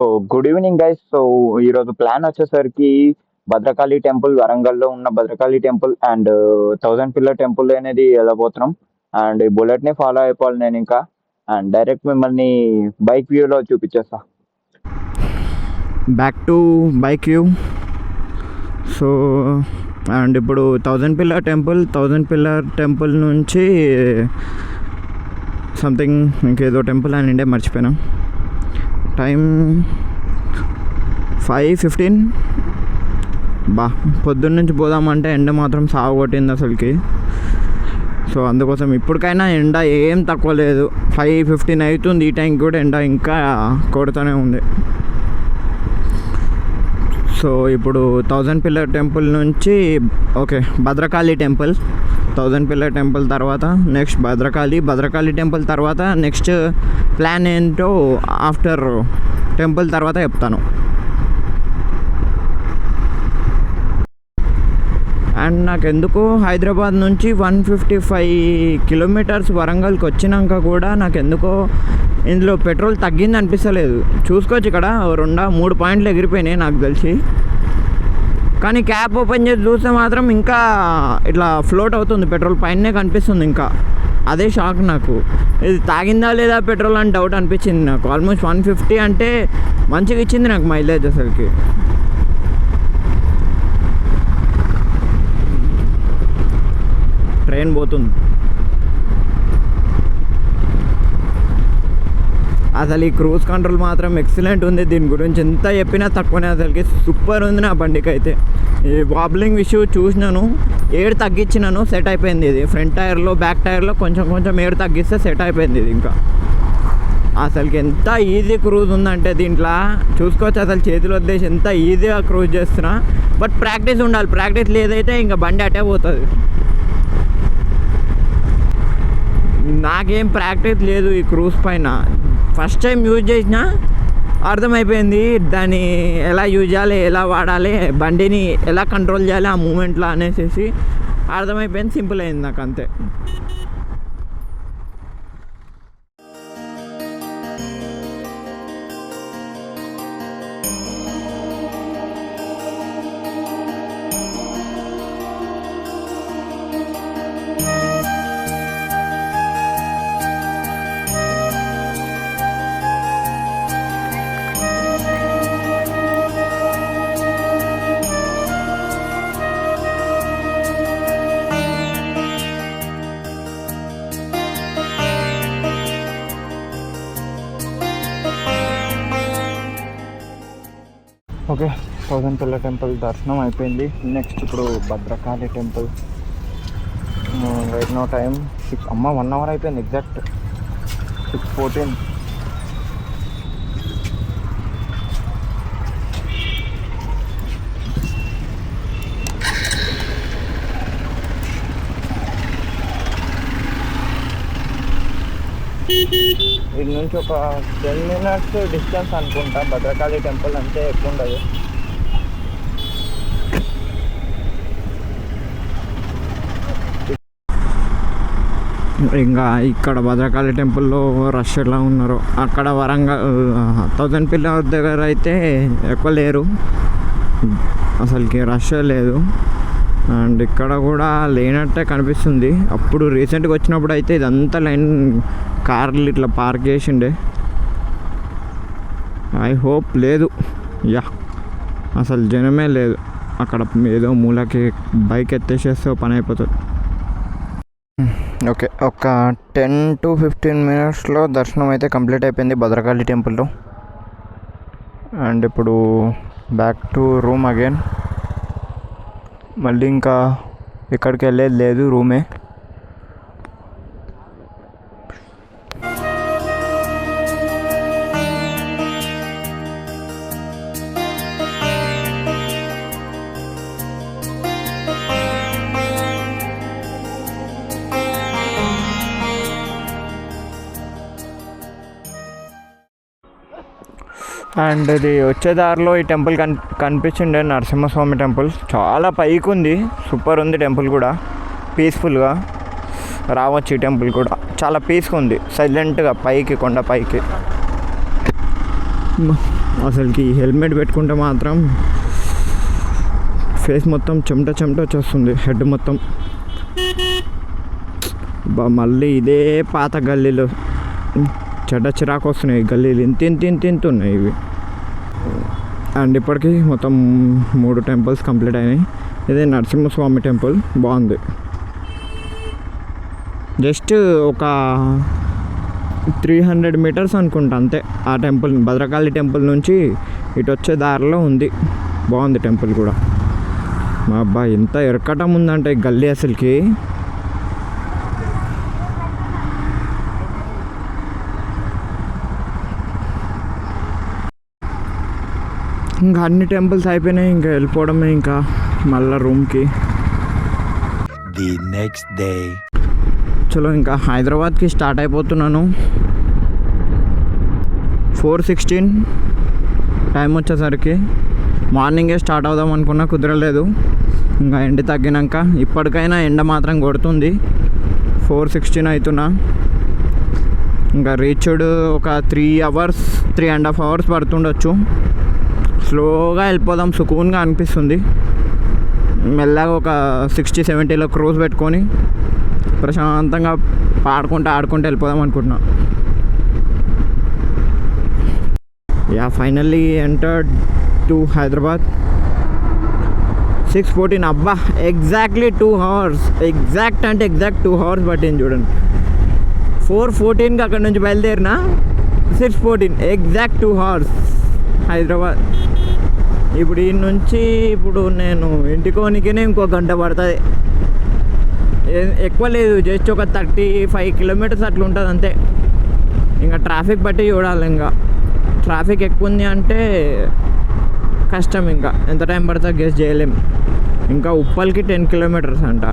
So good evening guys. So ఈరోజు plan వచ్చేసరికి Bhadrakali temple, వరంగల్లో ఉన్న Bhadrakali temple and thousand pillar temple అనేది వెళ్ళబోతున్నాం. అండ్ ఈ బుల్లెట్ని ఫాలో అయిపోవాలి నేను ఇంకా. అండ్ డైరెక్ట్ మిమ్మల్ని బైక్ వ్యూలో చూపించేస్తా. Back to bike view. So and ఇప్పుడు థౌజండ్ పిల్లర్ టెంపుల్ నుంచి సంథింగ్ ఇంకేదో టెంపుల్ అని ఉండే మర్చిపోయినా. టైం 5:15. పొద్దున్న నుంచి పోదామంటే ఎండ మాత్రం సాగు కొట్టింది అసలుకి. సో అందుకోసం ఇప్పటికైనా ఎండ ఏం తక్కువ లేదు. 5:15 అవుతుంది. ఈ టైంకి కూడా ఎండ ఇంకా కొడుతూనే ఉంది. సో ఇప్పుడు థౌజండ్ పిల్లర్ టెంపుల్ నుంచి Bhadrakali temple, thousand pillar temple తర్వాత నెక్స్ట్ భద్రకాళి టెంపుల్ తర్వాత నెక్స్ట్ ప్లాన్ ఏంటో ఆఫ్టర్ టెంపుల్ తర్వాత చెప్తాను. అండ్ నాకెందుకు హైదరాబాద్ నుంచి 155 కిలోమీటర్స్ వరంగల్కి వచ్చినాక కూడా నాకెందుకో ఇందులో పెట్రోల్ తగ్గింది అనిపిస్తలేదు. చూసుకోవచ్చు, ఇక్కడ 2-3 పాయింట్లు ఎగిరిపోయినాయి నాకు తెలిసి. కానీ క్యాప్ ఓపెన్ చేసి చూస్తే మాత్రం ఇంకా ఇట్లా ఫ్లోట్ అవుతుంది, పెట్రోల్ పైనే కనిపిస్తుంది. ఇంకా అదే షాక్ నాకు. ఇది తాగిందా లేదా పెట్రోల్ అని డౌట్ అనిపించింది నాకు. ఆల్మోస్ట్ 150 అంటే మంచిగా ఇచ్చింది నాకు మైలేజ్ అసలుకి. ట్రైన్ పోతుంది అసలు. ఈ క్రూజ్ కంట్రోల్ మాత్రం ఎక్సలెంట్ ఉంది. దీని గురించి ఎంత చెప్పినా తక్కువనే. అసలుకి సూపర్ ఉంది నా బండికి అయితే. ఈ వాబ్లింగ్ ఇష్యూ చూసినాను, ఎయిర్ తగ్గించినాను, సెట్ అయిపోయింది. ఇది ఫ్రంట్ టైర్లో బ్యాక్ టైర్లో కొంచెం ఎయిర్ తగ్గిస్తే సెట్ అయిపోయింది ఇది. ఇంకా అసలుకి ఎంత ఈజీ క్రూజ్ ఉందంటే దీంట్లో చూసుకోవచ్చు. అసలు చేతిలో వదిలేసి ఎంత ఈజీగా క్రూజ్ చేస్తున్నా. బట్ ప్రాక్టీస్ ఉండాలి. ప్రాక్టీస్ లేదైతే ఇంకా బండి అటే పోతుంది. నాకేం ప్రాక్టీస్ లేదు ఈ క్రూజ్ పైన. ఫస్ట్ టైం యూజ్ చేసినా అర్థమైపోయింది దాన్ని ఎలా యూజ్ చేయాలి, ఎలా వాడాలి, బండిని ఎలా కంట్రోల్ చేయాలి ఆ మూమెంట్లో అనేసి అర్థమైపోయింది. సింపుల్ అయింది నాకు, అంతే. ఓకే, థౌజండ్ పిల్లర్ టెంపుల్ దర్శనం అయిపోయింది. నెక్స్ట్ ఇప్పుడు Bhadrakali temple. Right no time 6. 1 hour అయిపోయింది ఎగ్జాక్ట్. 6:14. ఇది నుంచి ఒక 10 minutes డిస్టెన్స్ అనుకుంటా భద్రకాళి టెంపుల్, అంతే, ఎక్కువ ఉండదు. ఇంకా ఇక్కడ భద్రకాళి టెంపుల్లో రష్ ఎలా ఉన్నారో. అక్కడ వరంగల్ థౌజండ్ పిల్లర్ దగ్గర అయితే ఎక్కువ లేరు, అసలుకి రష్ లేదు. అండ్ ఇక్కడ కూడా లేనట్టే కనిపిస్తుంది. అప్పుడు రీసెంట్గా వచ్చినప్పుడు అయితే ఇదంతా లైన్ కార్లు ఇట్లా పార్క్ చేసిండే. ఐ హోప్ లేదు. అసలు జనమే లేదు అక్కడ. ఏదో మూలకి బైక్ ఎత్తేసేస్తే పని అయిపోతుంది. ఓకే, ఒక 10 to 15 minutesలో దర్శనం అయితే కంప్లీట్ అయిపోయింది భద్రకాళి టెంపుల్లో. అండ్ ఇప్పుడు బ్యాక్ టు రూమ్ అగైన్. మళ్ళీ ఇంకా ఎక్కడికి వెళ్ళేది లేదు, రూమే. అండ్ ఇది వచ్చే దారిలో ఈ టెంపుల్ కనిపించిండే, నరసింహస్వామి టెంపుల్. చాలా పైకి ఉంది, సూపర్ ఉంది టెంపుల్ కూడా, పీస్ఫుల్గా. రావచ్చు ఈ టెంపుల్ కూడా, చాలా పీస్గా ఉంది, సైలెంట్గా పైకి, కొండ పైకి. అసలుకి హెల్మెట్ పెట్టుకుంటే మాత్రం ఫేస్ మొత్తం చెమట వచ్చేస్తుంది, హెడ్ మొత్తం. మళ్ళీ ఇదే పాత గల్లీలు చిరాకు వస్తున్నాయి. గల్లీలు ఇంత ఉన్నాయి ఇవి. అండ్ ఇప్పటికీ మొత్తం 3 టెంపుల్స్ కంప్లీట్ అయినాయి. ఇదే నరసింహస్వామి టెంపుల్, బాగుంది. జస్ట్ ఒక 300 మీటర్స్ అనుకుంటా అంతే ఆ టెంపుల్. భద్రకాళి టెంపుల్ నుంచి ఇటు వచ్చే దారిలో ఉంది, బాగుంది టెంపుల్ కూడా. మా అబ్బా ఎంత ఎరకటం ఉందంటే ఈ గల్లీ అసలుకి. ఇంకా అన్ని టెంపుల్స్ అయిపోయినాయి, ఇంకా వెళ్ళిపోవడమే ఇంకా మళ్ళీ రూమ్కి. The next day. చలో ఇంకా హైదరాబాద్కి స్టార్ట్ అయిపోతున్నాను. 4:16 టైం వచ్చేసరికి. మార్నింగే స్టార్ట్ అవుదాం అనుకున్నా, కుదరలేదు. ఇంకా ఎండ తగ్గినాక, ఇప్పటికైనా ఎండ మాత్రం కొడుతుంది. 4:16 అవుతున్నా. ఇంకా రీచ్డ్ ఒక 3.5 అవర్స్ పడుతుండొచ్చు. స్లోగా వెళ్ళిపోదాం, సుకూన్గా అనిపిస్తుంది. మెల్లగా ఒక 60-70లో క్రూజ్ పెట్టుకొని ప్రశాంతంగా ఆడుకుంటూ వెళ్ళిపోదాం అనుకుంటున్నా. Finally entered to Hyderabad. 6:14. అబ్బా ఎగ్జాక్ట్లీ 2 hours. ఎగ్జాక్ట్ అంటే ఎగ్జాక్ట్ 2 hours పట్టింది చూడండి. 4:14కి అక్కడ నుంచి బయలుదేరిన, 6:14 ఎగ్జాక్ట్ 2 hours హైదరాబాద్. ఇప్పుడు ఈ నుంచి ఇప్పుడు నేను ఇంటికోనికినే ఇంకో గంట పడుతుంది. ఎక్కువ లేదు, జస్ట్ ఒక 35 kilometers అట్లా ఉంటుంది అంతే. ఇంకా ట్రాఫిక్ బట్టి చూడాలి. ఇంకా ట్రాఫిక్ ఎక్కువ ఉంది అంటే కష్టం, ఇంకా ఎంత టైం పడుతుందో గెస్ చేయలేం. ఇంకా ఉప్పల్కి 10 kilometers అంట.